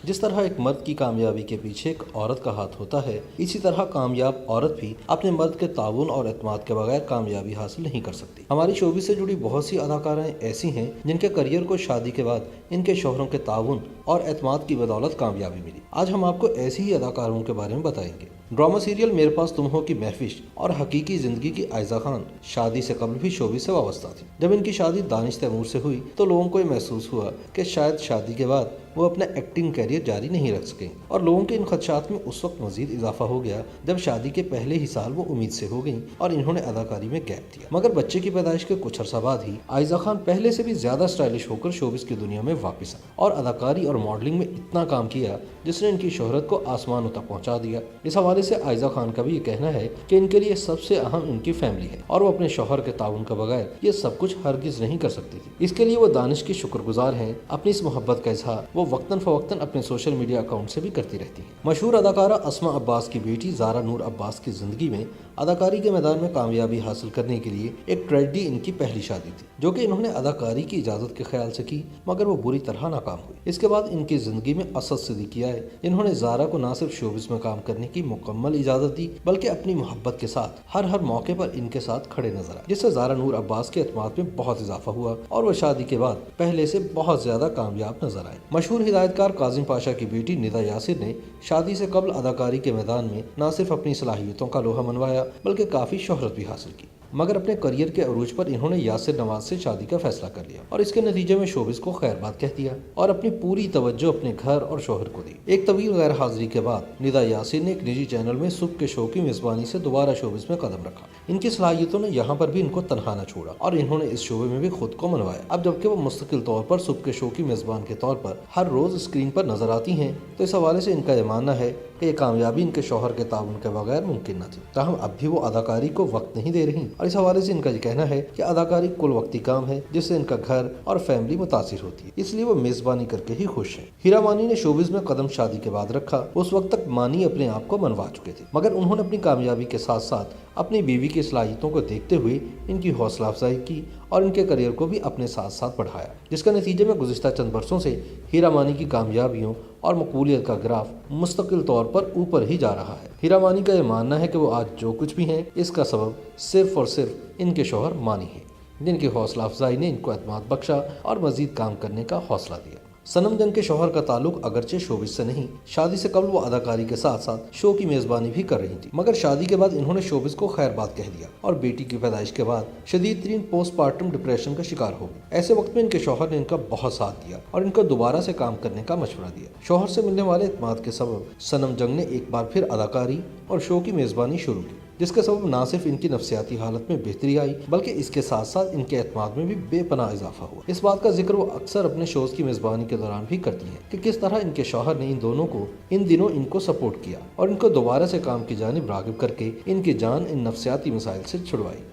जिस तरह एक मर्द की कामयाबी के पीछे एक औरत का हाथ होता है, इसी तरह कामयाब औरत भी अपने मर्द के ताउन और एतमाद के बगैर कामयाबी हासिल नहीं कर सकती। हमारी शोबी से जुड़ी बहुत सी अदाकाराएं ऐसी हैं जिनके करियर को शादी के बाद इनके शौहरों के ताउन और एतमाद की बदौलत कामयाबी मिली। आज हम आपको ऐसी ही अदाकारों के बारे में बताएंगे। ड्रामा सीरियल मेरे पास तुम हो की महफिश और हकीकी जिंदगी की आयजा खान शादी से कबल भी शोबी से वाबस्ता थी। जब इनकी शादी दानिश तैमूर से हुई तो लोगों को ये महसूस हुआ कि शायद शादी के बाद वो अपना एक्टिंग कैरियर जारी नहीं रख सकें, और लोगों के इन खदशात में उस वक्त मजीद इजाफा हो गया जब शादी के पहले ही साल वो उम्मीद से हो गईं और इन्होंने अदाकारी में गैप दिया। मगर बच्चे की पैदाइश के कुछ अरसा बाद ही आयजा खान पहले से भी ज्यादा स्टाइलिश होकर शोबिस की दुनिया में वापस आई और अदाकारी और मॉडलिंग में इतना काम किया जिसने इनकी शोहरत को आसमानों तक पहुंचा दिया। इस हवाले से आयजा खान का भी ये कहना है कि इनके लिए सबसे अहम इनकी फैमिली है और वो अपने शौहर के ताउन के बगैर ये सब कुछ हरगिज नहीं कर सकती थी। इसके लिए वो दानिश की शुक्रगुजार हैं। अपनी इस मोहब्बत का इजहार वो वक्तन फवक्तन अपने सोशल मीडिया अकाउंट से भी करती रहती हैं। मशहूर अदाकारा अस्मा अब्बास की बेटी ज़ारा नूर अब्बास की जिंदगी में अदाकारी के मैदान में कामयाबी हासिल करने के लिए एक ट्रेजेडी इनकी पहली शादी थी, जो कि इन्होंने अदाकारी की इजाज़त के ख्याल से की, मगर वो बुरी तरह नाकाम हुई। इसके बाद इनकी जिंदगी में असद सिद्दीकी आए, जिन्होंने ज़ारा को न सिर्फ शोबिस में काम करने की मुकम्मल इजाज़त दी बल्कि अपनी मोहब्बत के साथ हर मौके पर इनके साथ खड़े नजर आए, जिससे ज़ारा नूर अब्बास के एतमाद में बहुत इजाफा हुआ और वह शादी के बाद पहले से बहुत ज्यादा कामयाब नजर आए। मशहूर हिदायतकार काजिम पाशा की बेटी निदा यासिर ने शादी से कबल अदाकारी के मैदान में न सिर्फ अपनी सलाहियतों का लोहा मनवाया बल्कि काफी शोहरत भी हासिल की। मगर अपने करियर के अरूज पर इन्होंने यासिर नवाज से शादी का फैसला कर लिया और इसके नतीजे में शोबिस को खैरबाद कह दिया और अपनी पूरी तवज्जो अपने घर और शोहर को दी। एक तवील गैर हाजिरी के बाद निदा यासिर ने एक निजी चैनल में सुबह के शो की मेजबानी से दोबारा शोबिस में कदम रखा। इनकी सलाहियतों ने यहाँ पर भी इनको तनहा न छोड़ा और इन्होंने इस शोबे में भी खुद को मनवाया। अब जबकि वो मुस्तकिल तौर पर सुबह के शो की मेजबान के तौर पर हर रोज स्क्रीन पर नजर आती हैं, तो इस हवाले से इनका यह मानना है कि ये कामयाबी इनके शौहर के ताउन के बगैर मुमकिन न थी। ताहम अब भी वो अदाकारी को वक्त नहीं दे रही और इस हवाले से इनका ये कहना है कि अदाकारी कुल वक्ती काम है जिससे इनका घर और फैमिली मुतासिर होती है, इसलिए वो मेजबानी करके ही खुश है। हीरा मानी ने शोबिस में कदम शादी के बाद रखा। उस वक्त तक मानी अपने आप को मनवा चुके थे, मगर उन्होंने अपनी कामयाबी के साथ साथ अपनी बीवी की सलाहियतों को देखते हुए इनकी हौसला अफजाई की और इनके करियर को भी अपने साथ साथ बढ़ाया, जिसका नतीजे में गुज़िश्ता चंद बरसों से हीरा मानी की कामयाबियों और मकबूलियत का ग्राफ मुस्तकिल तौर पर ऊपर ही जा रहा है। हीरा मानी का यह मानना है कि वो आज जो कुछ भी हैं इसका सबब सिर्फ और सिर्फ इनके शौहर मानी है, जिनकी हौसला अफजाई ने इनको एतमाद बख्शा और मजीद काम करने का हौसला दिया। सनम जंग के शौहर का ताल्लुक अगरचे शोबिस से नहीं, शादी से कबल वो अदाकारी के साथ साथ शो की मेजबानी भी कर रही थी, मगर शादी के बाद इन्होंने शोबिस को खैरबाद कह दिया और बेटी की पैदाइश के बाद शदीद तरीन पोस्टमार्टम डिप्रेशन का शिकार हो गई। ऐसे वक्त में इनके शौहर ने इनका बहुत साथ दिया और इनको दोबारा से काम करने का मशवरा दिया। शौहर से मिलने वाले एतमाद के सबब सनम जंग ने एक बार फिर अदाकारी और शो की मेजबानी शुरू की, जिसके सबब न सिर्फ इनकी नफ्सियाती हालत में बेहतरी आई बल्कि इसके साथ साथ इनके एतमाद में भी बेपनाह इजाफा हुआ। इस बात का जिक्र वो अक्सर अपने शोज की मेजबानी के दौरान भी करती हैं कि किस तरह इनके शौहर ने इन दोनों को इन दिनों इनको सपोर्ट किया और इनको दोबारा से काम की जानिब रागिब करके इनकी जान इन नफ्सियाती मसाइल से छुड़वाई।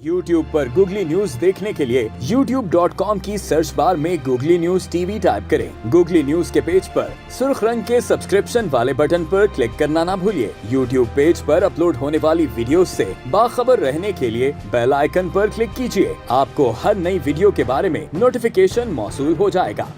YouTube पर गूगली न्यूज देखने के लिए youtube.com की सर्च बार में गूगली न्यूज टीवी टाइप करें। गूगली न्यूज के पेज पर सुर्ख रंग के सब्सक्रिप्शन वाले बटन पर क्लिक करना ना भूलिए। YouTube पेज पर अपलोड होने वाली वीडियोस से बाखबर रहने के लिए बेल आइकन पर क्लिक कीजिए। आपको हर नई वीडियो के बारे में नोटिफिकेशन मौसूल हो जाएगा।